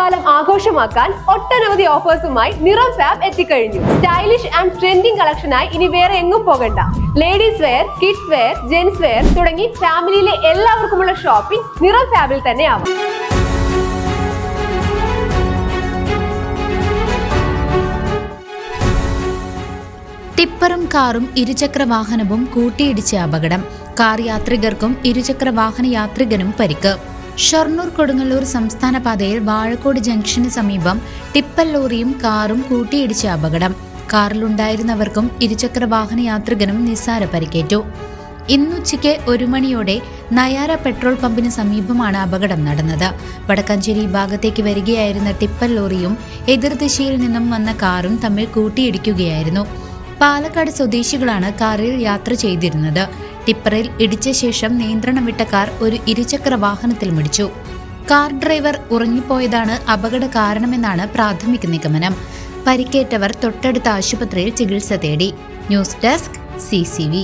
ഓണക്കാലം ആഘോഷമാക്കാൻ ഒട്ടനവധി ഓഫേഴ്സുമായി നിറം ഫാബ് എത്തിക്കഴിഞ്ഞു. സ്റ്റൈലിഷ് ആൻഡ് ട്രെൻഡിംഗ് കളക്ഷനായി ഇനി വേറെ എങ്ങും പോകണ്ട. Ladies wear, kids wear, gents wear തുടങ്ങി ഫാമിലിയിലെ എല്ലാവർക്കുമുള്ള ഷോപ്പിംഗ് നിറം ഫാബിൽ തന്നെ ആവാം. ടിപ്പറും കാറും ഇരുചക്ര വാഹനവും കൂട്ടിയിടിച്ച അപകടം. കാർ യാത്രികർക്കും ഇരുചക്ര വാഹന യാത്രികനും പരിക്ക്. ഷൊർണൂർ കൊടുങ്ങല്ലൂർ സംസ്ഥാന പാതയിൽ വാഴക്കോട് ജംഗ്ഷന് സമീപം ടിപ്പർ ലോറിയും കാറും കൂട്ടിയിടിച്ച അപകടം. കാറിലുണ്ടായിരുന്നവർക്കും ഇരുചക്ര വാഹന യാത്രികനും നിസ്സാര പരിക്കേറ്റു. ഇന്നുച്ചയ്ക്ക് 1 മണിയോടെ നയാര പെട്രോൾ പമ്പിന് സമീപമാണ് അപകടം നടന്നത്. വടക്കാഞ്ചേരി ഭാഗത്തേക്ക് വരികയായിരുന്ന ടിപ്പർ ലോറിയും എതിർദിശയിൽ നിന്നും വന്ന കാറും തമ്മിൽ കൂട്ടിയിടിക്കുകയായിരുന്നു. പാലക്കാട് സ്വദേശികളാണ് കാറിൽ യാത്ര ചെയ്തിരുന്നത്. ടിപ്പറിൽ ഇടിച്ച ശേഷം നിയന്ത്രണം വിട്ട കാർ ഒരു ഇരുചക്ര വാഹനത്തിൽ മിടിച്ചു. കാർ ഡ്രൈവർ ഉറങ്ങിപ്പോയതാണ് അപകട കാരണമെന്നാണ് പ്രാഥമിക നിഗമനം. പരിക്കേറ്റവർ തൊട്ടടുത്ത ആശുപത്രിയിൽ ചികിത്സ തേടി. News desk CCV.